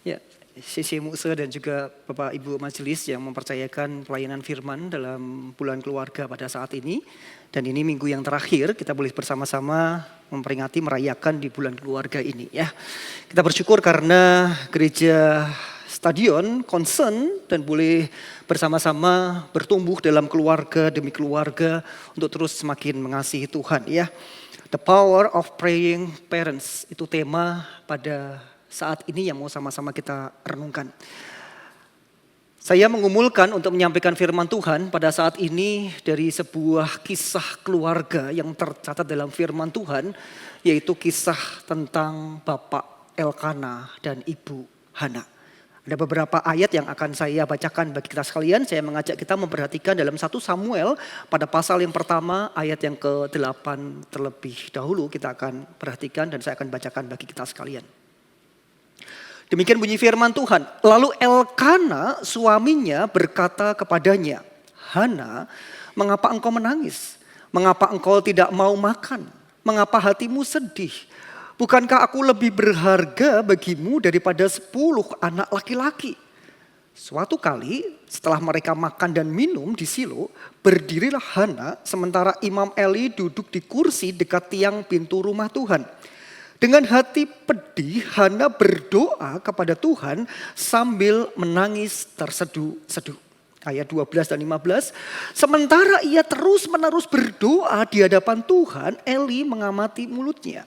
Ya, Sisi Muse dan juga Bapak Ibu Majelis yang mempercayakan pelayanan firman dalam bulan keluarga pada saat ini. Dan ini minggu yang terakhir kita boleh bersama-sama memperingati, merayakan di bulan keluarga ini ya. Kita bersyukur karena gereja Stadion concern dan boleh bersama-sama bertumbuh dalam keluarga demi keluarga untuk terus semakin mengasihi Tuhan ya. The power of praying parents, itu tema pada saat ini yang mau sama-sama kita renungkan. Saya mengumulkan untuk menyampaikan firman Tuhan pada saat ini dari sebuah kisah keluarga yang tercatat dalam firman Tuhan, yaitu kisah tentang Bapak Elkana dan Ibu Hana. Ada beberapa ayat yang akan saya bacakan bagi kita sekalian. Saya mengajak kita memperhatikan dalam 1 Samuel pada pasal yang pertama ayat yang ke-8 terlebih dahulu kita akan perhatikan dan saya akan bacakan bagi kita sekalian. Demikian bunyi firman Tuhan. Lalu Elkana suaminya berkata kepadanya, Hana, mengapa engkau menangis? Mengapa engkau tidak mau makan? Mengapa hatimu sedih? Bukankah aku lebih berharga bagimu daripada 10 anak laki-laki? Suatu kali setelah mereka makan dan minum di Silo, berdirilah Hana sementara Imam Eli duduk di kursi dekat tiang pintu rumah Tuhan. Dengan hati pedih, Hana berdoa kepada Tuhan sambil menangis terseduh-seduh. Ayat 12 dan 15. Sementara ia terus-menerus berdoa di hadapan Tuhan, Eli mengamati mulutnya.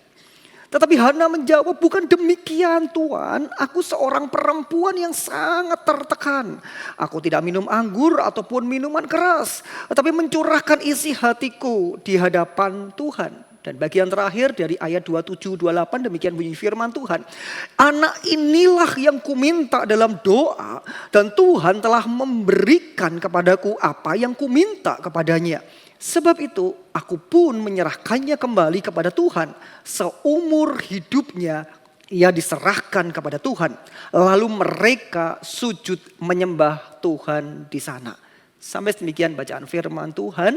Tetapi Hana menjawab, bukan demikian Tuhan, aku seorang perempuan yang sangat tertekan. Aku tidak minum anggur ataupun minuman keras, tetapi mencurahkan isi hatiku di hadapan Tuhan. Dan bagian terakhir dari ayat 27-28 demikian bunyi firman Tuhan. Anak inilah yang kuminta dalam doa dan Tuhan telah memberikan kepadaku apa yang kuminta kepadanya. Sebab itu aku pun menyerahkannya kembali kepada Tuhan. Seumur hidupnya ia diserahkan kepada Tuhan. Lalu mereka sujud menyembah Tuhan di sana. Sampai demikian bacaan firman Tuhan.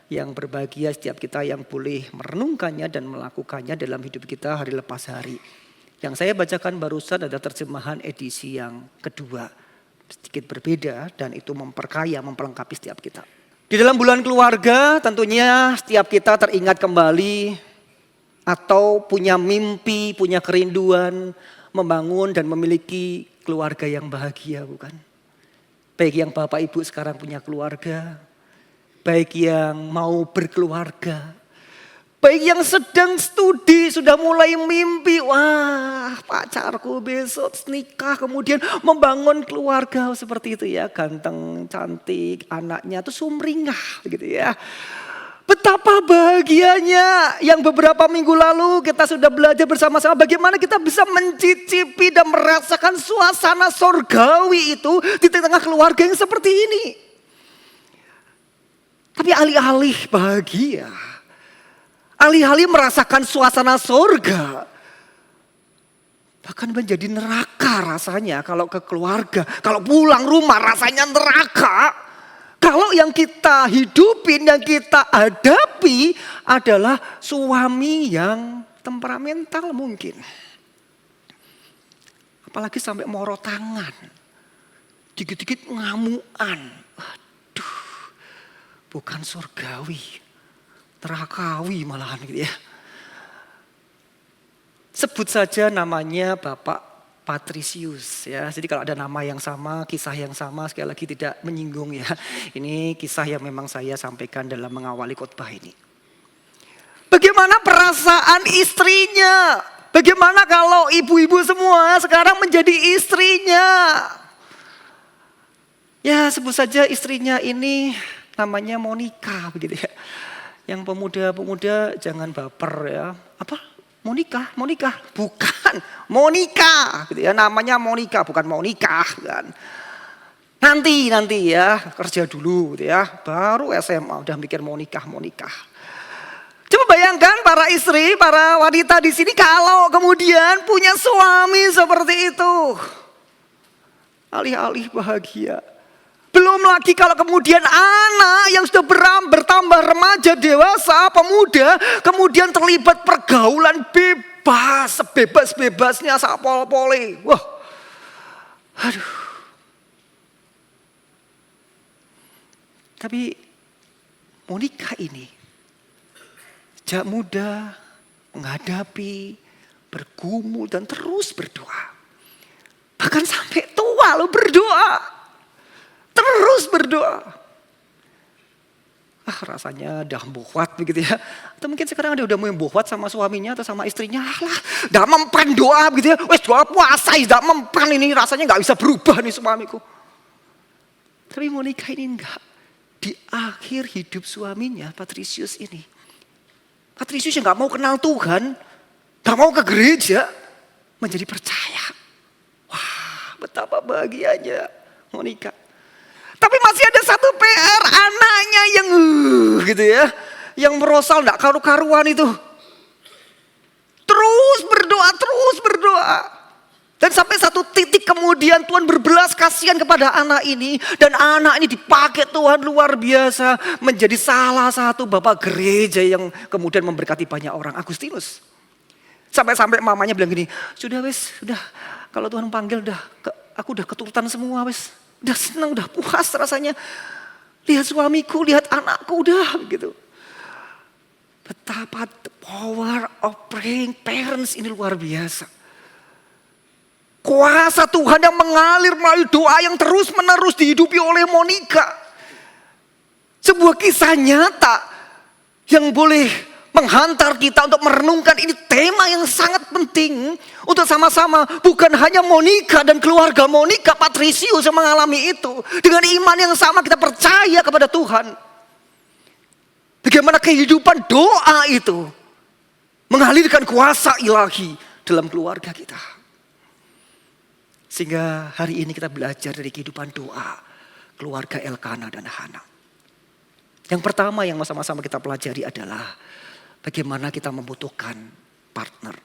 Yang berbahagia setiap kita yang boleh merenungkannya dan melakukannya dalam hidup kita hari lepas hari. Yang saya bacakan barusan ada terjemahan edisi yang kedua. Sedikit berbeda dan itu memperkaya, memperlengkapi setiap kita. Di dalam bulan keluarga tentunya setiap kita teringat kembali atau punya mimpi, punya kerinduan membangun dan memiliki keluarga yang bahagia, bukan? Baik yang Bapak Ibu sekarang punya keluarga, baik yang mau berkeluarga, baik yang sedang studi, sudah mulai mimpi, wah pacarku besok nikah, kemudian membangun keluarga seperti itu ya, ganteng, cantik, anaknya tuh sumringah gitu ya. Betapa bahagianya yang beberapa minggu lalu kita sudah belajar bersama-sama bagaimana kita bisa mencicipi dan merasakan suasana sorgawi itu di tengah keluarga yang seperti ini. Tapi alih-alih bahagia, alih-alih merasakan suasana sorga, bahkan menjadi neraka rasanya kalau ke keluarga. Kalau pulang rumah rasanya neraka. Kalau yang kita hidupin, yang kita hadapi adalah suami yang temperamental mungkin. Apalagi sampai moro tangan, dikit-dikit ngamuan. Bukan surgawi, nerakawi malahan gitu ya. Sebut saja namanya Bapak Patrisius ya. Jadi kalau ada nama yang sama, kisah yang sama, sekali lagi tidak menyinggung ya. Ini kisah yang memang saya sampaikan dalam mengawali khotbah ini. Bagaimana perasaan istrinya? Bagaimana kalau ibu-ibu semua sekarang menjadi istrinya? Ya sebut saja istrinya ini namanya Monica begitu ya. Yang pemuda-pemuda jangan baper ya. Apa? Monica? Bukan. Monica gitu ya. Namanya Monica bukan Monica kan. Nanti ya kerja dulu gitu ya. Baru SMA udah mikir Monica. Coba bayangkan para istri, para wanita di sini kalau kemudian punya suami seperti itu. Alih-alih bahagia. Belum lagi kalau kemudian anak yang sudah bertambah remaja, dewasa, pemuda, kemudian terlibat pergaulan bebas, sebebas-bebasnya sapol-pole. Wah, Aduh. Tapi Monica ini sejak muda menghadapi, bergumul dan terus berdoa. Bahkan sampai tua loh berdoa. Terus berdoa. Rasanya udah bohwat begitu ya. Atau mungkin sekarang dia udah mau bohwat sama suaminya atau sama istrinya. Lah, udah mempan doa begitu ya. Wes doa puasa, udah mempan ini rasanya gak bisa berubah nih suamiku. Tapi Monica ini enggak. Di akhir hidup suaminya, Patricius ini. Patricius yang gak mau kenal Tuhan, gak mau ke gereja, menjadi percaya. Wah, betapa bahagianya Monica. Tapi masih ada satu PR, anaknya yang gitu ya. Yang merosal gak karu-karuan itu. Terus berdoa. Dan sampai satu titik kemudian Tuhan berbelas kasihan kepada anak ini. Dan anak ini dipakai Tuhan luar biasa. Menjadi salah satu bapak gereja yang kemudian memberkati banyak orang. Agustinus. Sampai-sampai mamanya bilang gini, sudah kalau Tuhan panggil aku udah keturutan semua wes. Udah senang, udah puas rasanya. Lihat suamiku, lihat anakku, udah gitu. Betapa the power of praying parents ini luar biasa. Kuasa Tuhan yang mengalir melalui doa yang terus menerus dihidupi oleh Monica. Sebuah kisah nyata yang boleh menghantar kita untuk merenungkan ini tema yang sangat penting untuk sama-sama. Bukan hanya Monica dan keluarga Monica, Patricius yang mengalami itu. Dengan iman yang sama kita percaya kepada Tuhan. Bagaimana kehidupan doa itu mengalirkan kuasa ilahi dalam keluarga kita. Sehingga hari ini kita belajar dari kehidupan doa keluarga Elkana dan Hana. Yang pertama yang sama-sama kita pelajari adalah bagaimana kita membutuhkan partner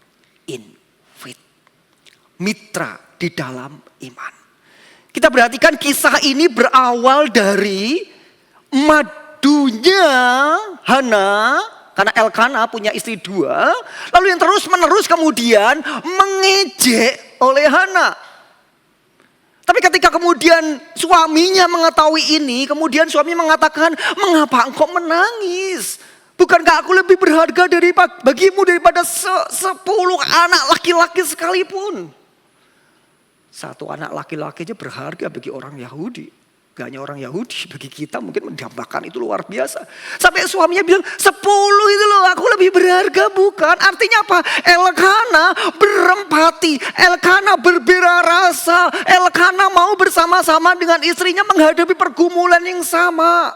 in faith. Mitra di dalam iman. Kita perhatikan kisah ini berawal dari madunya Hana. Karena Elkana punya istri 2. Lalu yang terus menerus kemudian mengejek oleh Hana. Tapi ketika kemudian suaminya mengetahui ini. Kemudian suami mengatakan, mengapa engkau menangis? Bukankah aku lebih berharga bagimu daripada 10 anak laki-laki sekalipun? 1 anak laki-laki aja berharga bagi orang Yahudi. Gak hanya orang Yahudi, bagi kita mungkin mendambakan itu luar biasa. Sampai suaminya bilang 10 itu loh aku lebih berharga bukan. Artinya apa? Elkana berempati, Elkana berbela rasa, Elkana mau bersama-sama dengan istrinya menghadapi pergumulan yang sama.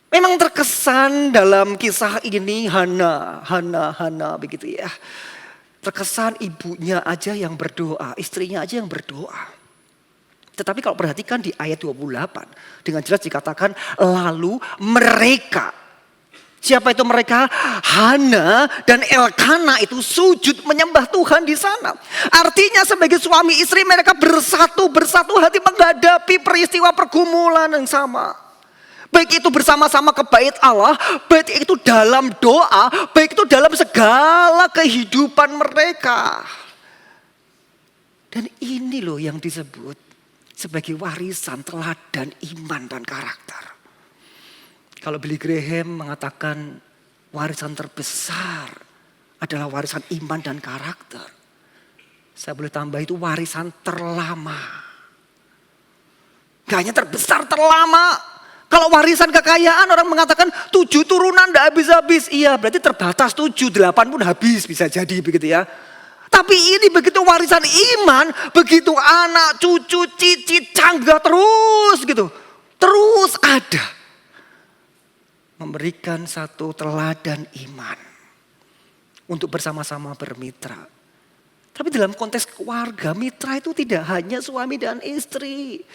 Memang terkesan dalam kisah ini Hana begitu ya. Terkesan ibunya aja yang berdoa, istrinya aja yang berdoa. Tetapi kalau perhatikan di ayat 28 dengan jelas dikatakan lalu mereka. Siapa itu mereka? Hana dan Elkana itu sujud menyembah Tuhan di sana. Artinya sebagai suami istri mereka bersatu hati menghadapi peristiwa pergumulan yang sama. Baik itu bersama-sama ke bait Allah, baik itu dalam doa, baik itu dalam segala kehidupan mereka. Dan ini loh yang disebut sebagai warisan teladan iman dan karakter. Kalau Billy Graham mengatakan warisan terbesar adalah warisan iman dan karakter. Saya boleh tambah itu warisan terlama. Gak hanya terbesar, terlama. Kalau warisan kekayaan orang mengatakan 7 turunan tidak habis-habis. Iya berarti terbatas 7, 8 pun habis bisa jadi begitu ya. Tapi ini begitu warisan iman, begitu anak, cucu, cicit, cangga terus gitu. Terus ada. Memberikan satu teladan iman. Untuk bersama-sama bermitra. Tapi dalam konteks keluarga, mitra itu tidak hanya suami dan istri.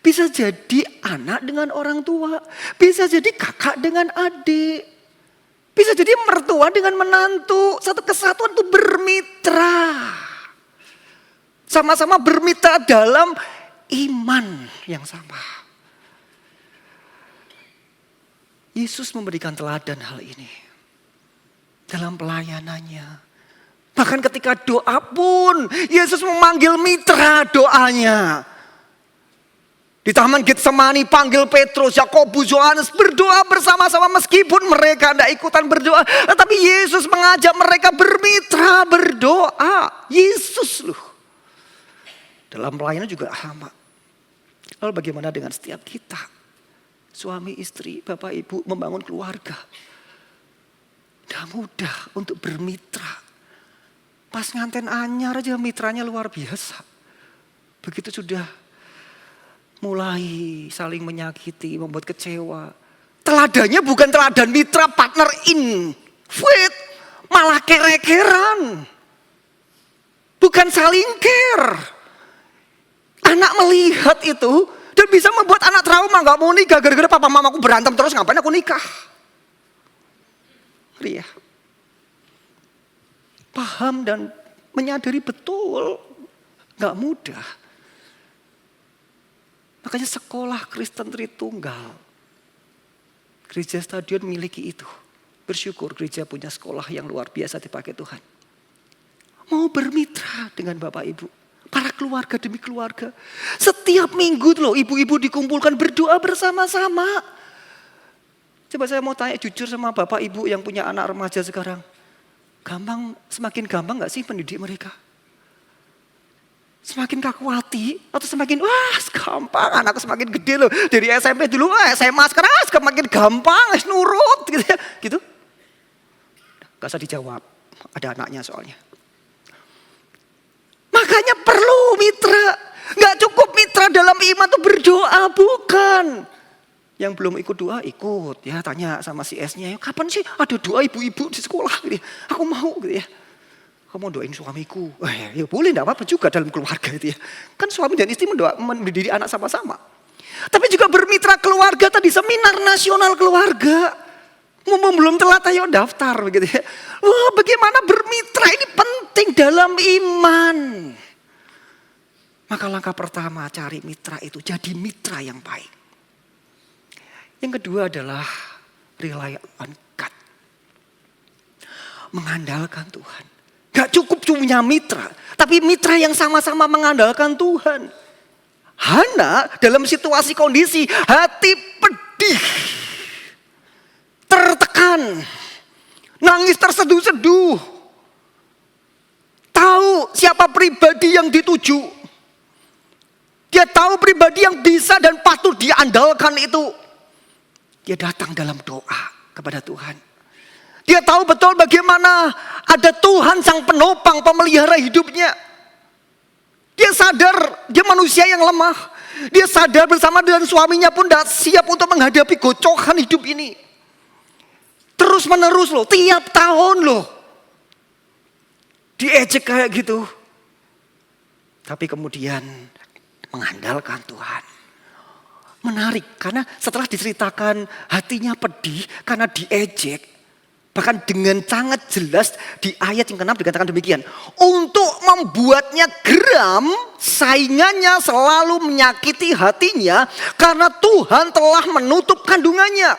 Bisa jadi anak dengan orang tua. Bisa jadi kakak dengan adik. Bisa jadi mertua dengan menantu. Satu kesatuan itu bermitra. Sama-sama bermitra dalam iman yang sama. Yesus memberikan teladan hal ini. Dalam pelayanannya. Bahkan ketika doa pun Yesus memanggil mitra doanya. Di Taman Getsemani panggil Petrus, Yakobus, Yohanes berdoa bersama-sama meskipun mereka tidak ikutan berdoa. Tetapi Yesus mengajak mereka bermitra berdoa. Yesus loh. Dalam pelayanan juga sama. Lalu bagaimana dengan setiap kita? Suami, istri, bapak, ibu membangun keluarga. Tidak mudah untuk bermitra. Pas nganten anyar aja mitranya luar biasa. Begitu sudah mulai saling menyakiti, membuat kecewa. Teladannya bukan teladan mitra partner in faith, malah kere-keran. Bukan saling care. Anak melihat itu dan bisa membuat anak trauma, gak mau nikah gara-gara papa mamaku berantem terus, ngapain aku nikah? Ria. Paham dan menyadari betul, gak mudah. Makanya sekolah Kristen Tritunggal, gereja stadion miliki itu. Bersyukur gereja punya sekolah yang luar biasa dipakai Tuhan. Mau bermitra dengan Bapak Ibu, para keluarga demi keluarga. Setiap minggu loh ibu-ibu dikumpulkan berdoa bersama-sama. Coba saya mau tanya jujur sama Bapak Ibu yang punya anak remaja sekarang. Semakin gampang gak sih mendidik mereka? Semakin kaku hati atau semakin gampang, anakku semakin gede loh. Dari SMP dulu, SMA sekarang semakin gampang, nurut gitu ya. Gitu. Gak usah dijawab, ada anaknya soalnya. Makanya perlu mitra. Gak cukup mitra dalam iman tuh berdoa, bukan. Yang belum ikut doa ikut ya, tanya sama si S-nya, kapan sih ada doa ibu-ibu di sekolah gitu ya. Aku mau gitu ya. Kamu mau doain suamiku. Ya boleh, enggak apa-apa juga dalam keluarga itu ya. Kan suami dan istri mendidik anak sama-sama. Tapi juga bermitra keluarga tadi, seminar nasional keluarga. Belum telat ayo daftar begitu ya. Wah, bagaimana bermitra ini penting dalam iman. Maka langkah pertama cari mitra itu, jadi mitra yang baik. Yang kedua adalah rely on God. Mengandalkan Tuhan. Gak cukup punya mitra, tapi mitra yang sama-sama mengandalkan Tuhan. Hana dalam situasi kondisi hati pedih, tertekan, nangis terseduh-seduh. Tahu siapa pribadi yang dituju. Dia tahu pribadi yang bisa dan patut diandalkan itu. Dia datang dalam doa kepada Tuhan. Dia tahu betul bagaimana ada Tuhan sang penopang, pemelihara hidupnya. Dia sadar dia manusia yang lemah. Dia sadar bersama dengan suaminya pun tidak siap untuk menghadapi gocokan hidup ini. Terus menerus loh, tiap tahun loh. Diejek kayak gitu. Tapi kemudian mengandalkan Tuhan. Menarik, karena setelah diceritakan hatinya pedih karena diejek. Bahkan dengan sangat jelas di ayat yang ke-6 dikatakan demikian. Untuk membuatnya geram, saingannya selalu menyakiti hatinya karena Tuhan telah menutup kandungannya.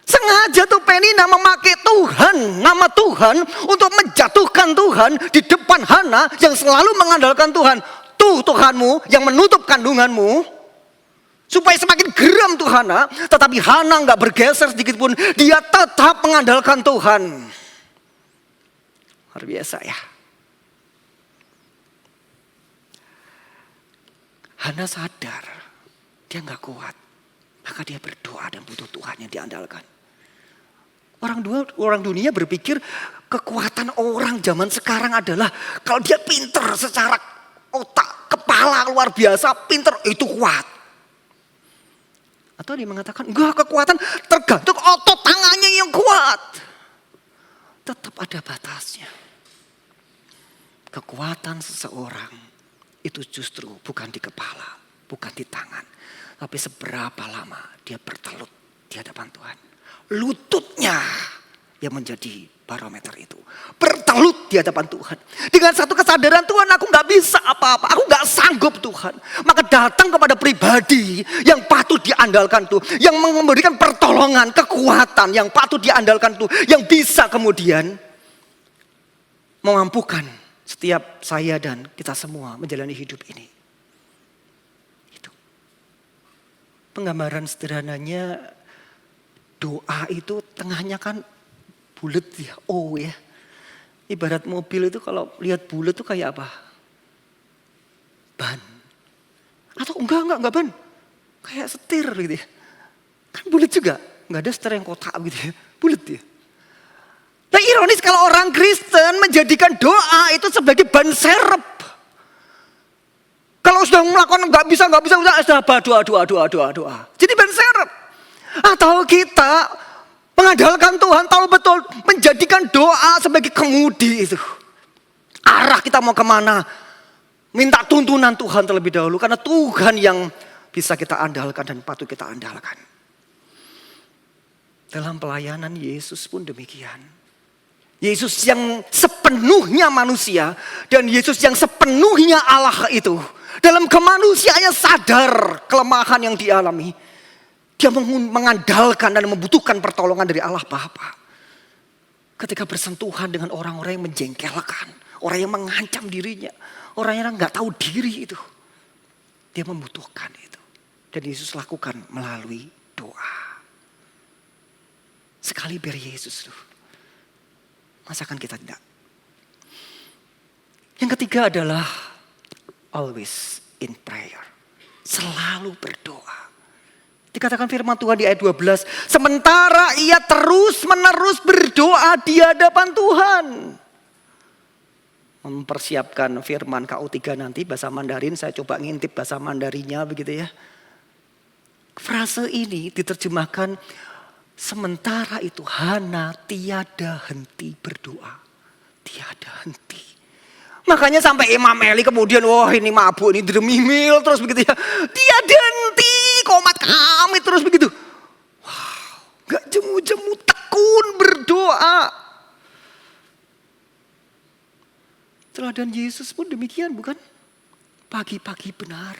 Sengaja tuh Penina memakai Tuhan, nama Tuhan untuk menjatuhkan Tuhan di depan Hana yang selalu mengandalkan Tuhan. Tuh Tuhanmu yang menutup kandunganmu. Supaya semakin geram tuh Hana, tetapi Hana gak bergeser sedikit pun. Dia tetap mengandalkan Tuhan. Luar biasa ya. Hana sadar dia gak kuat. Maka dia berdoa dan butuh Tuhan yang diandalkan. Orang dunia berpikir kekuatan orang zaman sekarang adalah kalau dia pinter secara otak, kepala luar biasa, pinter itu kuat. Atau dia mengatakan, enggak, kekuatan tergantung otot tangannya yang kuat. Tetap ada batasnya. Kekuatan seseorang itu justru bukan di kepala, bukan di tangan. Tapi seberapa lama dia bertelut di hadapan Tuhan. Lututnya yang menjadi barometer itu. Bertelut di hadapan Tuhan. Dengan satu kesadaran Tuhan, aku gak bisa apa-apa. Aku gak sanggup Tuhan. Maka datang kepada pribadi yang patut diandalkan Tuhan. Yang memberikan pertolongan, kekuatan yang patut diandalkan Tuhan. Yang bisa kemudian mengampukan setiap saya dan kita semua menjalani hidup ini. Itu. Penggambaran sederhananya doa itu tengahnya kan bulat ya, O ya. Ibarat mobil itu kalau lihat bulat itu kayak apa? Ban. Atau enggak ban. Kayak setir gitu ya. Kan bulat juga. Enggak ada setir yang kotak gitu ya. Bulat ya. Nah ironis kalau orang Kristen menjadikan doa itu sebagai ban serep. Kalau sudah melakukan nggak bisa, sudah doa. Jadi ban serep. Atau kita mengandalkan Tuhan, tahu betul menjadikan doa sebagai kemudi itu. Arah kita mau kemana? Minta tuntunan Tuhan terlebih dahulu. Karena Tuhan yang bisa kita andalkan dan patut kita andalkan. Dalam pelayanan Yesus pun demikian. Yesus yang sepenuhnya manusia dan Yesus yang sepenuhnya Allah itu. Dalam kemanusiaannya sadar kelemahan yang dialami. Dia mengandalkan dan membutuhkan pertolongan dari Allah Bapa. Ketika bersentuhan dengan orang-orang yang menjengkelkan. Orang yang mengancam dirinya. Orang yang gak tahu diri itu. Dia membutuhkan itu. Dan Yesus lakukan melalui doa. Sekali biar Yesus tuh. Masakan kita tidak. Yang ketiga adalah always in prayer. Selalu berdoa. Dikatakan firman Tuhan di ayat 12. Sementara ia terus menerus berdoa di hadapan Tuhan. Mempersiapkan firman KU3 nanti bahasa Mandarin. Saya coba ngintip bahasa Mandarinya begitu ya. Frase ini diterjemahkan. Sementara itu Hana tiada henti berdoa. Tiada henti. Makanya sampai Imam Eli kemudian wah ini mabuk ini demimil terus begitu ya. Tiada henti komat kami terus begitu. Wow, gak jemu-jemu tekun berdoa. Teladan Yesus pun demikian bukan? Pagi-pagi benar.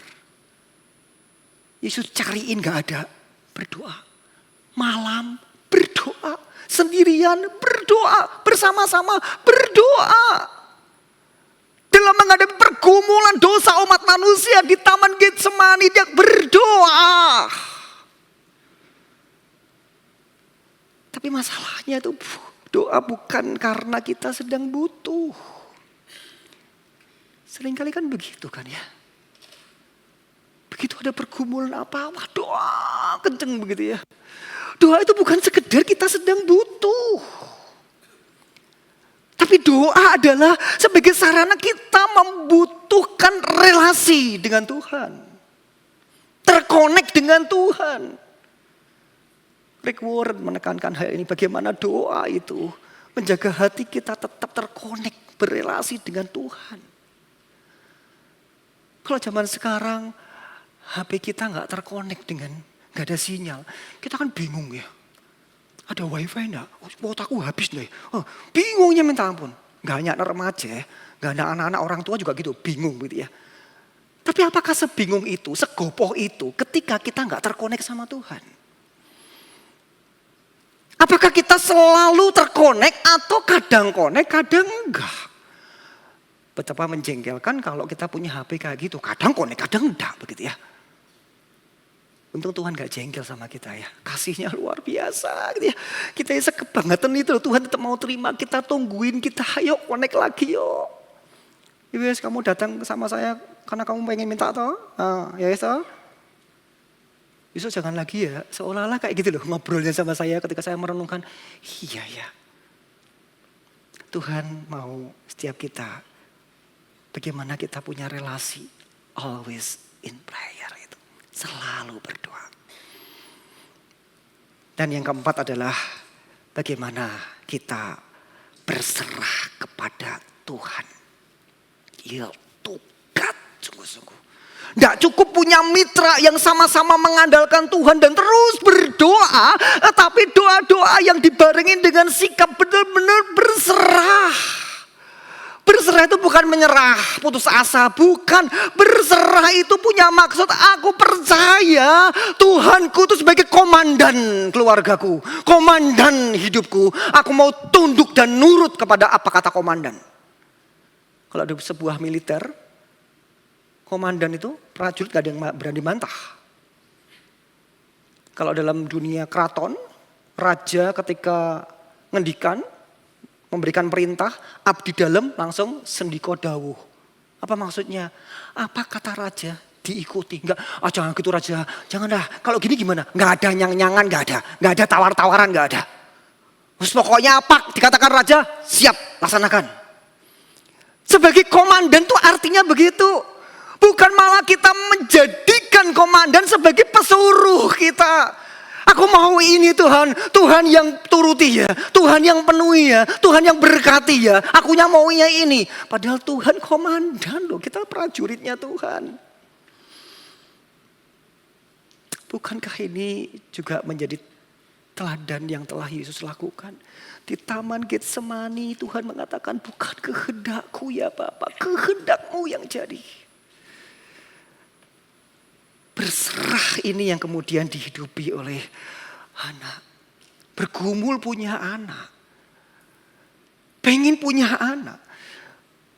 Yesus cariin gak ada berdoa. Malam berdoa, sendirian berdoa, bersama-sama berdoa. Dalam menghadapi pergumulan dosa umat manusia di Taman Getsemani dia berdoa. Tapi masalahnya itu doa bukan karena kita sedang butuh. Seringkali kan begitu kan ya. Begitu ada pergumulan apa-apa doa kenceng begitu ya. Doa itu bukan sekedar kita sedang butuh. Tapi doa adalah sebagai sarana kita membutuhkan relasi dengan Tuhan. Terkonek dengan Tuhan. Rick Warren menekankan hal ini. Bagaimana doa itu menjaga hati kita tetap terkonek berelasi dengan Tuhan. Kalau zaman sekarang HP kita gak terkonek dengan gak ada sinyal. Kita kan bingung ya. Ada wifi enggak? Kuotaku habis nih. Oh, bingungnya minta ampun. Gak hanya anak remaja ya. Gak ada anak-anak orang tua juga gitu. Bingung gitu ya. Tapi apakah sebingung itu, segopoh itu ketika kita gak terkonek sama Tuhan? Apakah kita selalu terkonek atau kadang konek, kadang enggak? Betapa menjengkelkan kalau kita punya HP kayak gitu. Kadang konek, kadang enggak begitu ya. Untung Tuhan gak jengkel sama kita ya. Kasihnya luar biasa gitu ya. Kita sekebangetan itu Tuhan tetap mau terima. Kita tungguin, kita ayo connect lagi yuk. Yes, kamu datang sama saya karena kamu pengen minta toh. Ya yes toh. Besok jangan lagi ya. Seolah-olah kayak gitu loh ngobrolnya sama saya ketika saya merenungkan. Iya ya. Tuhan mau setiap kita. Bagaimana kita punya relasi. Always in prayer. Selalu berdoa. Dan yang keempat adalah bagaimana kita berserah kepada Tuhan. Ya togat sungguh-sungguh. Tidak cukup punya mitra yang sama-sama mengandalkan Tuhan dan terus berdoa. Tetapi doa-doa yang dibarengin dengan sikap benar-benar berserah. Berserah itu bukan menyerah, putus asa, bukan. Berserah itu punya maksud aku percaya Tuhanku itu sebagai komandan keluargaku, komandan hidupku. Aku mau tunduk dan nurut kepada apa kata komandan. Kalau ada sebuah militer, komandan itu prajurit gak ada yang berani bantah. Kalau dalam dunia keraton, raja ketika ngendikan, memberikan perintah, abdi dalam langsung sendiko dawuh. Apa maksudnya? Apa kata raja diikuti? Enggak, jangan gitu raja, jangan dah. Kalau gini gimana? Enggak ada nyang-nyangan, enggak ada tawar-tawaran, enggak ada. Terus pokoknya apa dikatakan raja, siap laksanakan. Sebagai komandan tuh artinya begitu. Bukan malah kita menjadikan komandan sebagai pesuruh kita. Aku mau ini Tuhan, Tuhan yang turuti ya, Tuhan yang penuhi ya, Tuhan yang berkati ya, akunya maunya ini. Padahal Tuhan komandan loh, kita prajuritnya Tuhan. Bukankah ini juga menjadi teladan yang telah Yesus lakukan? Di Taman Getsemani Tuhan mengatakan bukan kehendakku ya Bapa, kehendakmu yang jadi. Berserah ini yang kemudian dihidupi oleh anak. Bergumul punya anak. Pengen punya anak.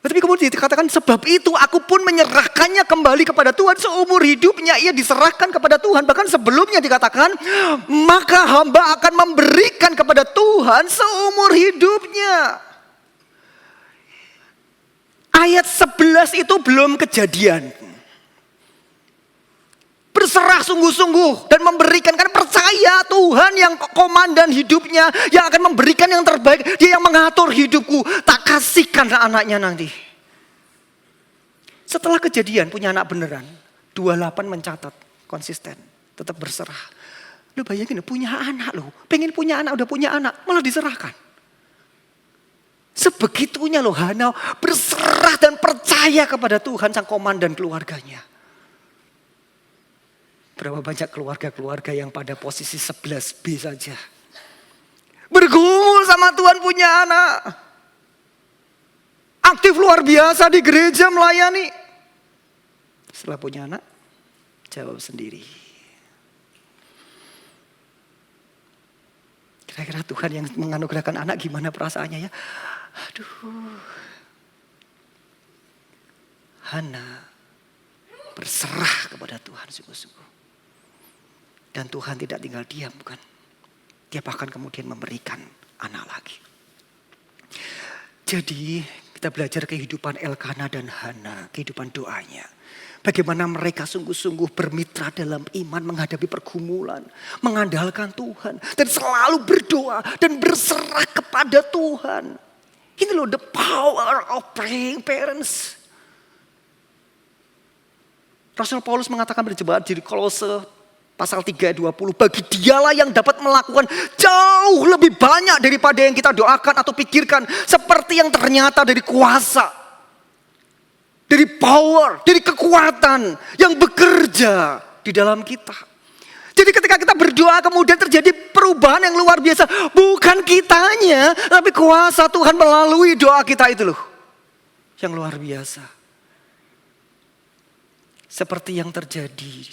Tapi kemudian dikatakan sebab itu aku pun menyerahkannya kembali kepada Tuhan. Seumur hidupnya ia diserahkan kepada Tuhan. Bahkan sebelumnya dikatakan maka hamba akan memberikan kepada Tuhan seumur hidupnya. Ayat 11 itu belum kejadian. Berserah sungguh-sungguh dan memberikan, kan percaya Tuhan yang komandan hidupnya, yang akan memberikan yang terbaik, dia yang mengatur hidupku, tak kasihkan anaknya nanti. Setelah kejadian punya anak beneran, 28 mencatat konsisten, tetap berserah. Lu bayangin punya anak loh, pengen punya anak, udah punya anak, malah diserahkan. Sebegitunya loh Hana berserah dan percaya kepada Tuhan sang komandan keluarganya. Berapa banyak keluarga-keluarga yang pada posisi 11B saja. Bergumul sama Tuhan punya anak. Aktif luar biasa di gereja melayani. Setelah punya anak, jawab sendiri. Kira-kira Tuhan yang menganugerahkan anak gimana perasaannya ya? Aduh. Hana berserah kepada Tuhan sungguh-sungguh. Dan Tuhan tidak tinggal diam, bukan? Dia bahkan kemudian memberikan anak lagi. Jadi kita belajar kehidupan Elkana dan Hana, kehidupan doanya. Bagaimana mereka sungguh-sungguh bermitra dalam iman menghadapi pergumulan. Mengandalkan Tuhan. Dan selalu berdoa dan berserah kepada Tuhan. Ini loh the power of praying parents. Rasul Paulus mengatakan berjemaat di Kolose pasal 3 ayat 20, bagi dialah yang dapat melakukan jauh lebih banyak daripada yang kita doakan atau pikirkan. Seperti yang ternyata dari kuasa, dari power, dari kekuatan yang bekerja di dalam kita. Jadi ketika kita berdoa kemudian terjadi perubahan yang luar biasa. Bukan kitanya, tapi kuasa Tuhan melalui doa kita itu loh. Yang luar biasa. Seperti yang terjadi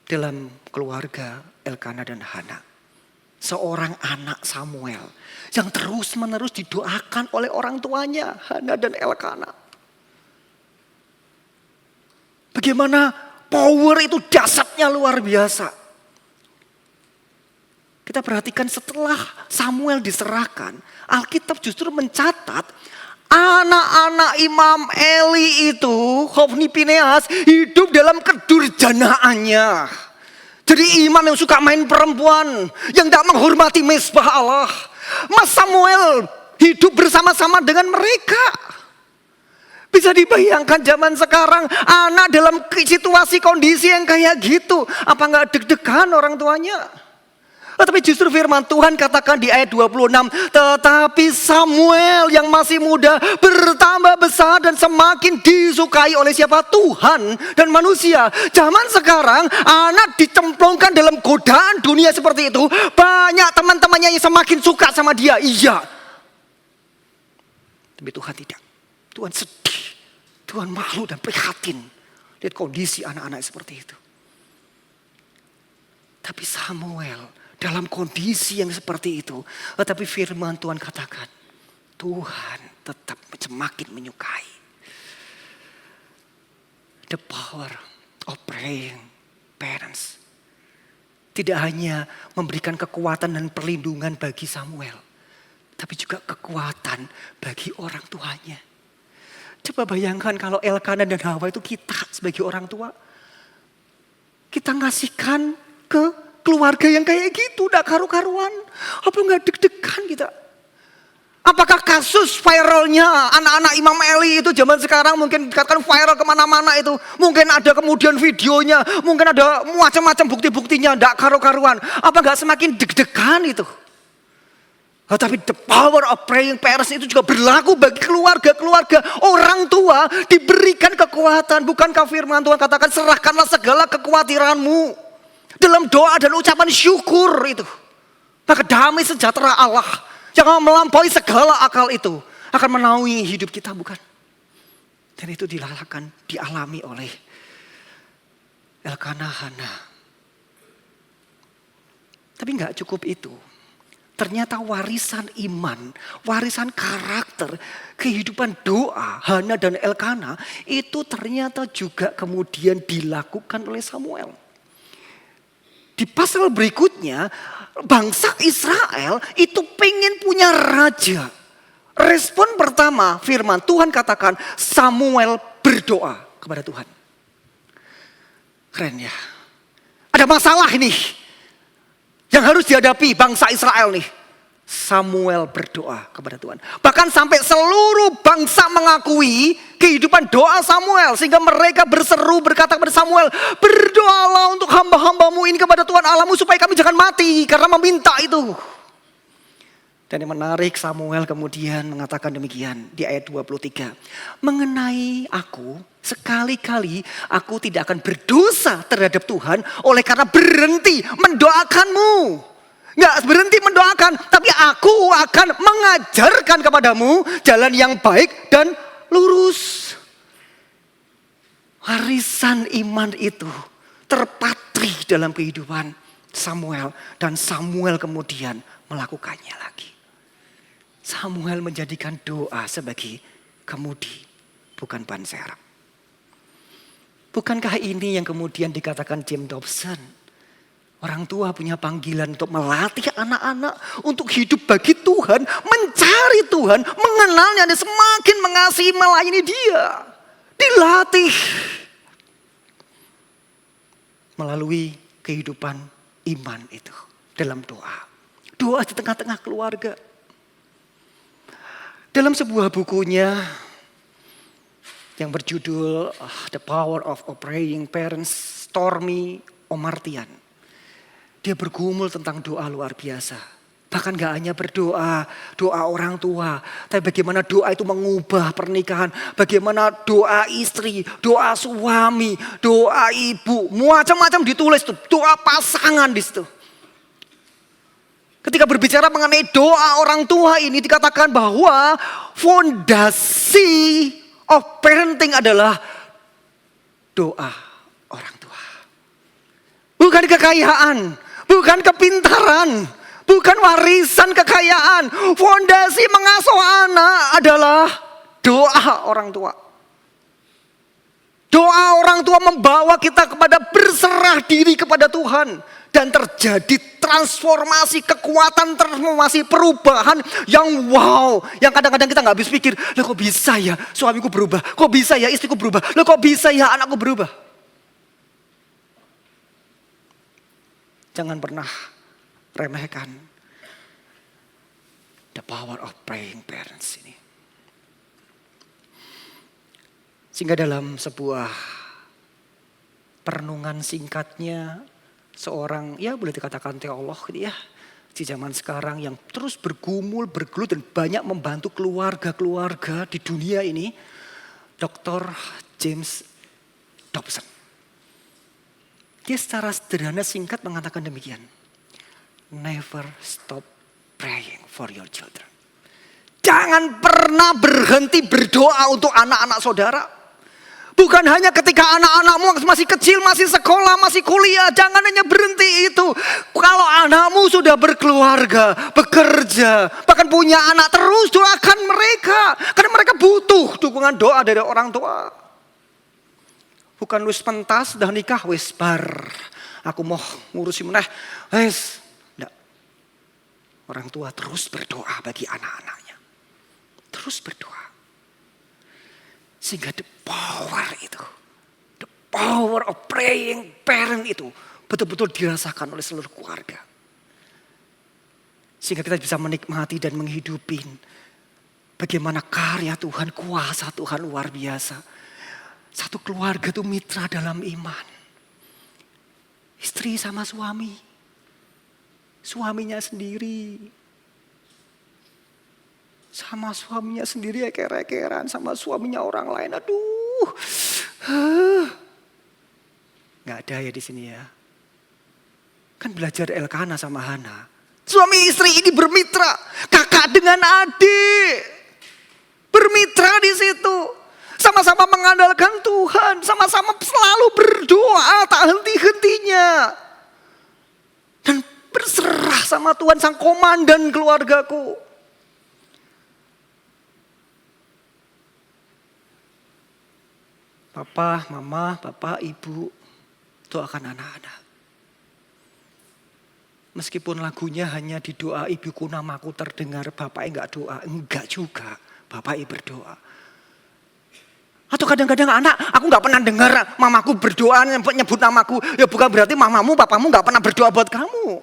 dalam keluarga Elkana dan Hana. Seorang anak Samuel yang terus-menerus didoakan oleh orang tuanya, Hana dan Elkana. Bagaimana power itu dahsyatnya luar biasa. Kita perhatikan setelah Samuel diserahkan, Alkitab justru mencatat anak-anak Imam Eli itu, Hofni Pinehas, hidup dalam kedurjanaannya. Jadi imam yang suka main perempuan, yang tidak menghormati mezbah Allah. Mas Samuel hidup bersama-sama dengan mereka. Bisa dibayangkan zaman sekarang anak dalam situasi kondisi yang kayak gitu. Apa nggak deg-degan orang tuanya? Tetapi justru firman Tuhan katakan di ayat 26. Tetapi Samuel yang masih muda bertambah besar dan semakin disukai oleh siapa? Tuhan dan manusia. Zaman sekarang anak dicemplungkan dalam godaan dunia seperti itu. Banyak teman-temannya yang semakin suka sama dia. Iya. Tapi Tuhan tidak. Tuhan sedih. Tuhan malu dan prihatin. Lihat kondisi anak-anak seperti itu. Tapi Samuel dalam kondisi yang seperti itu. Tetapi firman Tuhan katakan, Tuhan tetap semakin menyukai. The power of praying parents. Tidak hanya memberikan kekuatan dan perlindungan bagi Samuel, tapi juga kekuatan bagi orang tuanya. Coba bayangkan kalau Elkanah dan Hawa itu kita sebagai orang tua. Kita ngasihkan ke keluarga yang kayak gitu, udah karu-karuan. Apa nggak deg-degan kita? Apakah kasus viralnya anak-anak Imam Eli itu zaman sekarang mungkin dikatakan viral kemana-mana itu. Mungkin ada kemudian videonya, mungkin ada macam-macam bukti-buktinya, nggak karu-karuan. Apa nggak semakin deg-degan itu? Oh, tapi the power of praying parents itu juga berlaku bagi keluarga-keluarga. Orang tua diberikan kekuatan. Bukankah firman Tuhan katakan serahkanlah segala kekhawatiranmu dalam doa dan ucapan syukur itu. Maka damai sejahtera Allah yang melampaui segala akal itu akan menaungi hidup kita, bukan? Dan itu dialami oleh Elkanah, Hana. Tapi nggak cukup itu. Ternyata warisan iman, warisan karakter, kehidupan doa Hana dan Elkanah itu ternyata juga kemudian dilakukan oleh Samuel. Di pasal berikutnya, bangsa Israel itu pengen punya raja. Respon pertama firman Tuhan katakan Samuel berdoa kepada Tuhan. Keren ya. Ada masalah ini yang harus dihadapi bangsa Israel nih. Samuel berdoa kepada Tuhan. Bahkan sampai seluruh bangsa mengakui kehidupan doa Samuel. Sehingga mereka berseru berkata kepada Samuel, berdoalah untuk hamba-hambamu ini kepada Tuhan Allahmu supaya kami jangan mati karena meminta itu. Dan yang menarik, Samuel kemudian mengatakan demikian di ayat 23. Mengenai aku, sekali-kali aku tidak akan berdosa terhadap Tuhan oleh karena berhenti mendoakanmu. Nggak berhenti mendoakan, tapi aku akan mengajarkan kepadamu jalan yang baik dan lurus. Warisan iman itu terpatri dalam kehidupan Samuel. Dan Samuel kemudian melakukannya lagi. Samuel menjadikan doa sebagai kemudi, bukan ban serep. Bukankah ini yang kemudian dikatakan James Dobson? Orang tua punya panggilan untuk melatih anak-anak untuk hidup bagi Tuhan, mencari Tuhan, mengenalnya dan semakin mengasihi melayani Dia. Dilatih melalui kehidupan iman itu dalam doa. Doa di tengah-tengah keluarga. Dalam sebuah bukunya yang berjudul The Power of Praying Parents, Stormy Omartian. Dia bergumul tentang doa luar biasa. Bahkan gak hanya berdoa, doa orang tua. Tapi bagaimana doa itu mengubah pernikahan. Bagaimana doa istri, doa suami, doa ibu. Macam-macam ditulis tuh, doa pasangan di situ. Ketika berbicara mengenai doa orang tua ini dikatakan bahwa fondasi of parenting adalah doa orang tua. Bukan kekayaan. Bukan kepintaran, bukan warisan kekayaan. Fondasi mengasuh anak adalah doa orang tua. Doa orang tua membawa kita kepada berserah diri kepada Tuhan. Dan terjadi transformasi, kekuatan transformasi, perubahan yang wow. Yang kadang-kadang kita gak habis pikir, loh kok bisa ya suamiku berubah? Kok bisa ya istriku berubah? Loh kok bisa ya anakku berubah? Jangan pernah remehkan the power of praying parents ini. Sehingga dalam sebuah perenungan singkatnya, seorang ya boleh dikatakan teolog gitu ya. Di zaman sekarang yang terus bergumul, bergelut dan banyak membantu keluarga-keluarga di dunia ini. Dr. James Dobson. Dia secara sederhana singkat mengatakan demikian. Never stop praying for your children. Jangan pernah berhenti berdoa untuk anak-anak saudara. Bukan hanya ketika anak-anakmu masih kecil, masih sekolah, masih kuliah. Jangan hanya berhenti itu. Kalau anakmu sudah berkeluarga, bekerja, bahkan punya anak, terus doakan mereka. Karena mereka butuh dukungan doa dari orang tua. Bukan wis pentas dah nikah wis bar. Aku mau ngurusi meneh. Wis. Nggak. Orang tua terus berdoa bagi anak-anaknya. Terus berdoa. Sehingga the power of praying parent itu betul-betul dirasakan oleh seluruh keluarga. Sehingga kita bisa menikmati dan menghidupi bagaimana karya Tuhan, kuasa Tuhan luar biasa. Satu keluarga itu mitra dalam iman. Istri sama suami. Suaminya sendiri. Sama suaminya sendiri eker-ekeran. Sama suaminya orang lain. Aduh. Gak ada ya di sini ya. Kan belajar Elkana sama Hana. Suami istri ini bermitra. Kakak dengan adik. Bermitra di situ. Sama-sama mengandalkan Tuhan. Sama-sama selalu berdoa. Tak henti-hentinya. Dan berserah sama Tuhan sang komandan keluargaku. Papa, mama, bapak, ibu. Doakan anak-anak. Meskipun lagunya hanya di doa ibuku namaku terdengar. Bapaknya enggak doa. Enggak juga. Bapaknya berdoa. Atau kadang-kadang anak, aku gak pernah dengar mamaku berdoa nyebut namaku. Ya bukan berarti mamamu, papamu gak pernah berdoa buat kamu.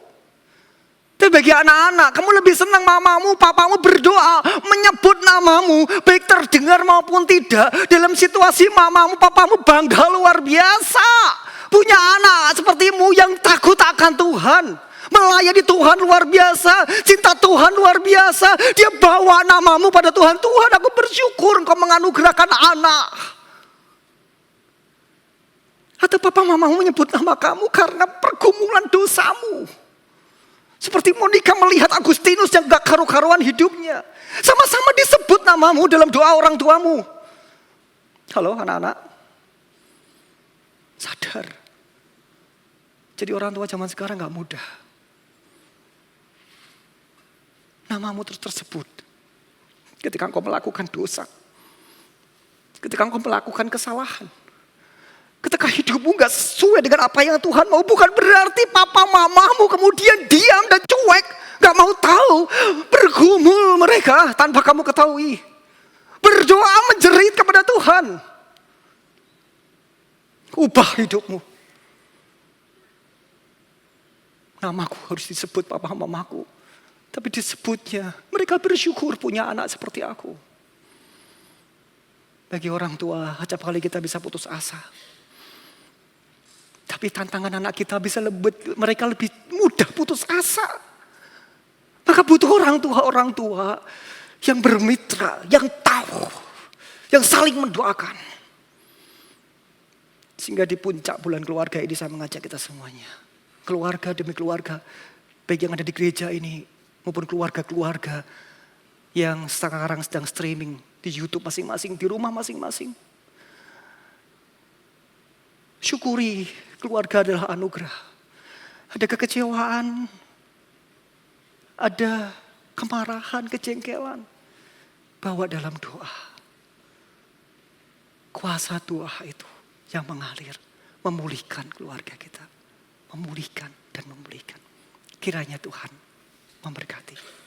Tapi bagi anak-anak, kamu lebih senang mamamu, papamu berdoa. Menyebut namamu, baik terdengar maupun tidak. Dalam situasi mamamu, papamu bangga luar biasa. Punya anak sepertimu yang takut akan Tuhan. Melayani Tuhan luar biasa. Cinta Tuhan luar biasa. Dia bawa namamu pada Tuhan. Tuhan, aku bersyukur engkau menganugerahkan anak. Atau papa mamamu menyebut nama kamu karena pergumulan dosamu. Seperti Monica melihat Agustinus yang gak karu-karuan hidupnya. Sama-sama disebut namamu dalam doa orang tuamu. Halo anak-anak. Sadar. Jadi orang tua zaman sekarang gak mudah. Namamu terus tersebut. Ketika engkau melakukan dosa. Ketika engkau melakukan kesalahan. Ketika hidupmu gak sesuai dengan apa yang Tuhan mau. Bukan berarti papa mamamu kemudian diam dan cuek. Gak mau tahu. Bergumul mereka tanpa kamu ketahui. Berdoa menjerit kepada Tuhan. Ubah hidupmu. Namaku harus disebut papa mamaku. Tapi disebutnya, mereka bersyukur punya anak seperti aku. Bagi orang tua, acap kali kita bisa putus asa. Tapi tantangan anak kita bisa mereka lebih mudah putus asa. Maka butuh orang tua yang bermitra, yang tahu, yang saling mendoakan. Sehingga di puncak bulan keluarga ini saya mengajak kita semuanya. Keluarga demi keluarga, baik yang ada di gereja ini, maupun keluarga-keluarga yang sekarang sedang streaming di YouTube masing-masing, di rumah masing-masing. Syukuri keluarga adalah anugerah. Ada kekecewaan, ada kemarahan, kejengkelan. Bawa dalam doa. Kuasa doa itu yang mengalir, memulihkan keluarga kita. Memulihkan dan memulihkan. Kiranya Tuhan memberkati.